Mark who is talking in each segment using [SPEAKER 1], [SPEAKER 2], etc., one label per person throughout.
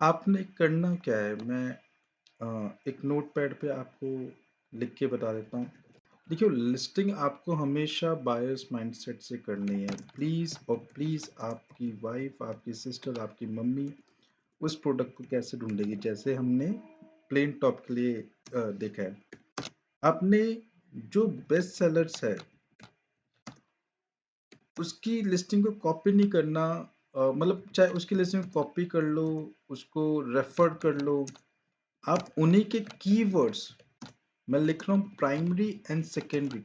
[SPEAKER 1] आपने करना क्या है, मैं एक नोटपैड पे आपको लिख के बता देता हूँ। देखिए, लिस्टिंग आपको हमेशा बायर्स माइंडसेट से करनी है। प्लीज़ और प्लीज़ आपकी वाइफ, आपकी सिस्टर, आपकी मम्मी उस प्रोडक्ट को कैसे ढूँढेगी, जैसे हमने प्लेन टॉप के लिए देखा है। आपने जो बेस्ट सेलर्स है, उसकी लिस्टिंग को कॉपी नहीं करना। मतलब चाहे उसकी लिस्टिंग को कॉपी कर लो, उसको रेफर कर लो। आप उन्हीं के कीवर्ड्स, मैं लिख रहा हूँ प्राइमरी एंड सेकेंडरी।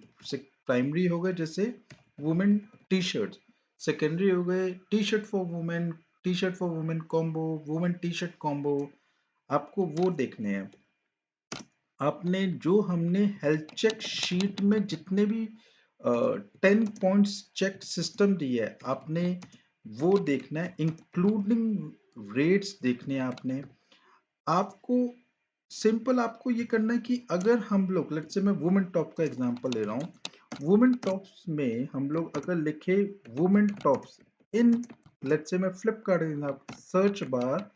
[SPEAKER 1] प्राइमरी हो गए जैसे वुमेन टी शर्ट, सेकेंडरी हो गए T shirt for women, T shirt for women combo, women T shirt combo. आपको वो देखने हैं। आपने जो हमने हेल्थ चेक शीट में जितने भी 10 पॉइंट्स चेक सिस्टम दिए है, आपने वो देखना है, इंक्लूडिंग रेट्स देखने हैं आपने। आपको सिंपल आपको ये करना है कि अगर हम लोग, लेट्स से मैं वुमेन टॉप का एग्जांपल ले रहा हूँ। वुमेन टॉप्स में हम लोग अगर लिखे women tops in, let's say मैं फ्लिपकार्ट सर्च बार,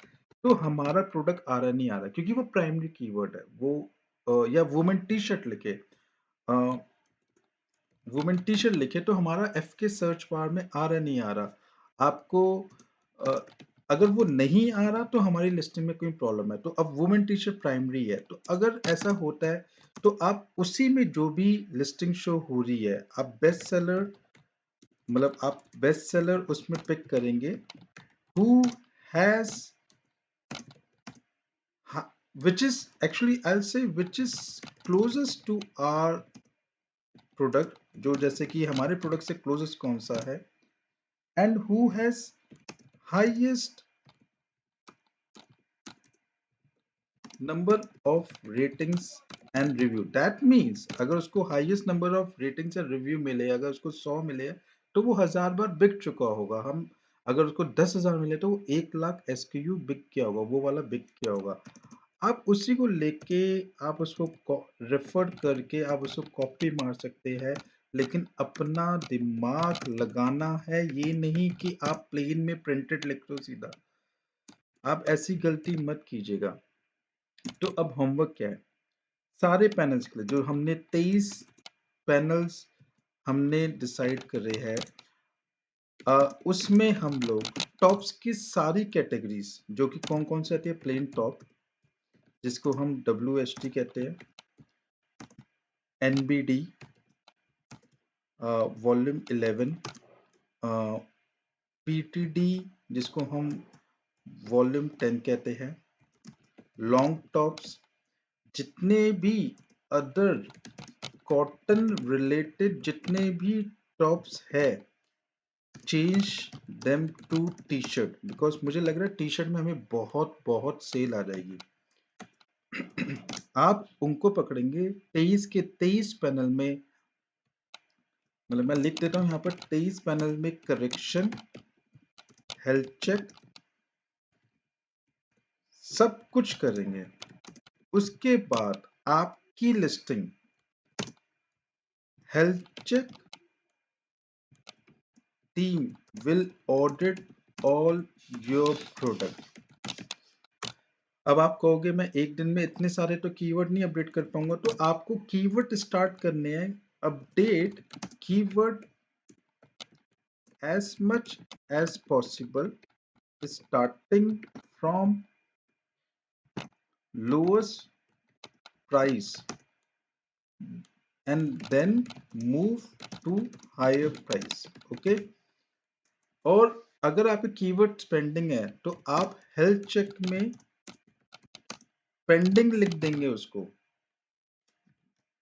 [SPEAKER 1] तो हमारा प्रोडक्ट आ रहा नहीं आ रहा, क्योंकि वो प्राइमरी कीवर्ड है वो। या वुमेन टी शर्ट लिखे, वुमेन टी शर्ट लिखे तो हमारा एफ के सर्च बार में आ रहा नहीं आ रहा। आपको अ, अगर वो नहीं आ रहा तो हमारी लिस्टिंग में कोई प्रॉब्लम है। तो अब वुमेन टी शर्ट प्राइमरी है, तो अगर ऐसा होता है तो आप उसी में जो भी लिस्टिंग शो हो रही है, आप बेस्ट सेलर, मतलब आप बेस्ट सेलर उसमें पिक करेंगे, who has, which is actually I'll say which is closest to our product, जो जैसे कि हमारे प्रोडक्ट से क्लोजेस्ट कौन सा है, and who has highest number of ratings and review। that means अगर उसको highest number of ratings या review मिले, अगर उसको 100 मिले तो वो 1000 बार बिक चुका होगा। हम अगर उसको 10,000 मिले तो वो 1 लाख SKU बिक किया होगा, वो वाला बिक किया होगा। आप उसी को लेके आप उसको रेफर करके आप उसको कॉपी मार सकते हैं, लेकिन अपना दिमाग लगाना है। ये नहीं कि आप प्लेन में प्रिंटेड लिख लो सीधा, आप ऐसी गलती मत कीजिएगा। तो अब होमवर्क क्या है, सारे पैनल्स के लिए जो हमने 23 पैनल्स हमने डिसाइड करे हैं, उसमें हम लोग टॉप्स की सारी कैटेगरीज जो कि कौन कौन से आती है, प्लेन टॉप जिसको हम WHT कहते हैं, NBD वॉल्यूम 11, PTD जिसको हम वॉल्यूम 10 कहते हैं, लॉन्ग टॉप्स, जितने भी अदर कॉटन रिलेटेड जितने भी टॉप्स है, change them to T shirt, because मुझे लग रहा है टी शर्ट में हमें बहुत बहुत सेल आ जाएगी। आप उनको पकड़ेंगे 23 के 23 पैनल में, मतलब मैं लिख देता हूं यहाँ पर 23 पैनल में करेक्शन, हेल्थ चेक, सब कुछ करेंगे। उसके बाद आपकी listing health check team will audit all your product. अब आप कहोगे मैं एक दिन में इतने सारे तो कीवर्ड नहीं अपडेट कर पाऊंगा, तो आपको कीवर्ड स्टार्ट करने हैं। Update keyword as much as possible, starting from lowest price and then move to higher price। Okay, और अगर आपके कीवर्ड पेंडिंग है तो आप हेल्थ चेक में पेंडिंग लिख देंगे, उसको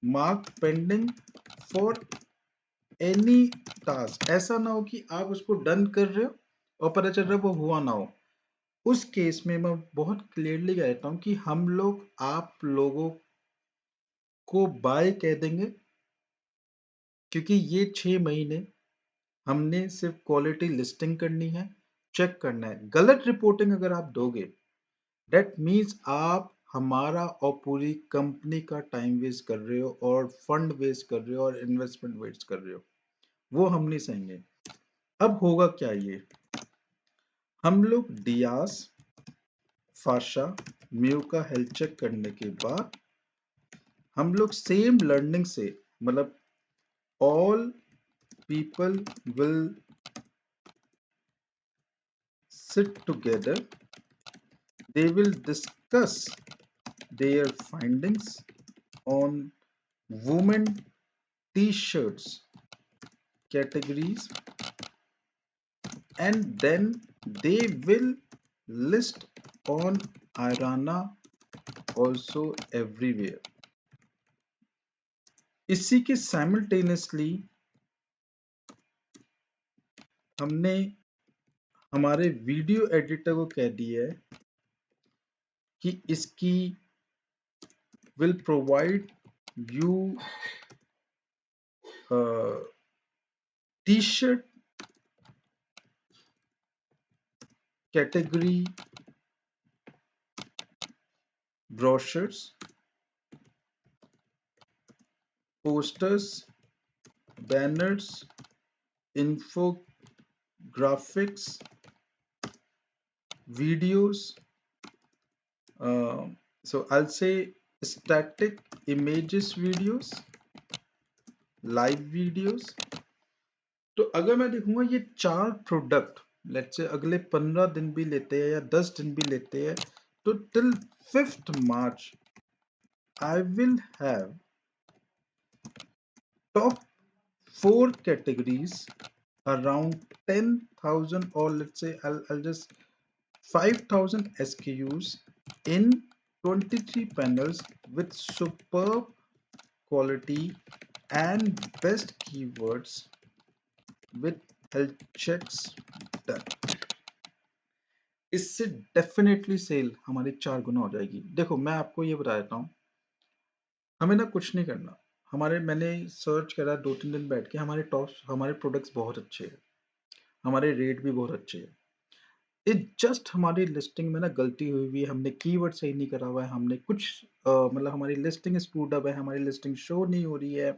[SPEAKER 1] mark pending for any task. ऐसा ना हो कि आप उसको डन कर रहे हो और पता चल रहा है वो हुआ ना हो। उस केस में मैं बहुत क्लियरली कहता हूं कि हम लोग आप लोगों को बाय कह देंगे, क्योंकि ये 6 महीने हमने सिर्फ क्वालिटी लिस्टिंग करनी है, चेक करना है। गलत रिपोर्टिंग अगर आप दोगे, दैट मीन्स आप हमारा और पूरी कंपनी का टाइम वेस्ट कर रहे हो और फंड वेस्ट कर रहे हो और इन्वेस्टमेंट वेस्ट कर रहे हो, वो हम नहीं सहेंगे। अब होगा क्या, ये हम लोग डियास फाशा म्यू का हेल्थ चेक करने के बाद हम लोग सेम लर्निंग से मतलब all people will sit together, they will discuss their findings on women t-shirts categories, and then they will list on Irana also everywhere. इसी के साइमल्टेनियसली हमने हमारे वीडियो एडिटर को कह दिया है कि इसकी will provide you t-shirt category brochures, posters, banners, infographics, videos. So I'll say static images videos, live videos. तो अगर मैं देखूंगा ये 4 प्रोडक्ट लेट्स से अगले 15 दिन भी लेते हैं या 10 दिन भी लेते हैं, तो till 5th March I will have top 4 categories around 10,000, or let's say I'll just 5,000 SKUs in 23 panels with superb quality and best keywords with health checks done. इससे डेफिनेटली सेल हमारी 4 गुना हो जाएगी। देखो मैं आपको ये बता देता हूँ, हमें ना कुछ नहीं करना। मैंने सर्च करा 2-3 दिन बैठ के, हमारे प्रोडक्ट्स बहुत अच्छे हैं, हमारे रेट भी बहुत अच्छे हैं। जस्ट हमारी लिस्टिंग में ना गलती हुई हुई है, हमने कीवर्ड सही नहीं करा हुआ है, हमने कुछ मतलब हमारी लिस्टिंग स्क्रूड अप है, हमारी लिस्टिंग शो नहीं हो रही है।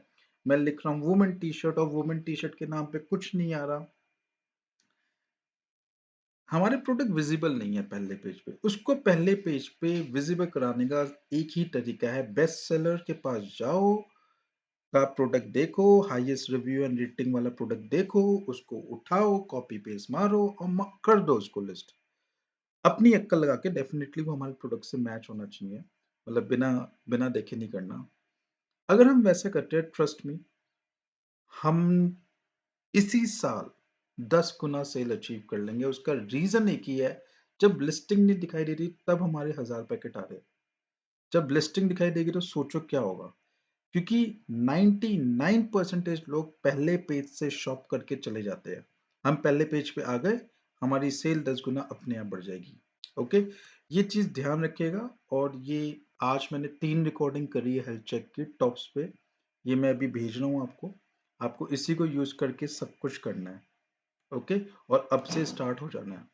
[SPEAKER 1] मैं लिख रहा हूँ वुमेन टी शर्ट और वुमेन टी शर्ट के नाम पे कुछ नहीं आ रहा। हमारे प्रोडक्ट विजिबल नहीं है पहले पेज पे। उसको पहले पेज पे विजिबल कराने का एक ही तरीका है, बेस्ट सेलर के पास जाओ, का प्रोडक्ट देखो, हाईएस्ट रिव्यू एंड रेटिंग वाला प्रोडक्ट देखो, उसको उठाओ, कॉपी पेस्ट मारो और कर दो उसको लिस्ट। अपनी अक्कल लगा के, डेफिनेटली वो हमारे प्रोडक्ट से मैच होना चाहिए, मतलब बिना बिना देखे नहीं करना। अगर हम वैसा करते हैं, ट्रस्ट मी, हम इसी साल 10 गुना सेल अचीव कर लेंगे। उसका रीजन एक ही है, जब लिस्टिंग नहीं दिखाई दे रही तब हमारे 1000 पैकेट आ रहे हैं, जब लिस्टिंग दिखाई देगी तो सोचो क्या होगा। क्योंकि 99% लोग पहले पेज से शॉप करके चले जाते हैं। हम पहले पेज पे आ गए, हमारी सेल 10 गुना अपने आप बढ़ जाएगी। ओके, ये चीज ध्यान रखिएगा। और ये आज मैंने 3 रिकॉर्डिंग करी है हेल्थ चेक की टॉप्स पे, ये मैं अभी भेज रहा हूँ आपको। आपको इसी को यूज करके सब कुछ करना है। ओके, और अब से स्टार्ट हो जाना है।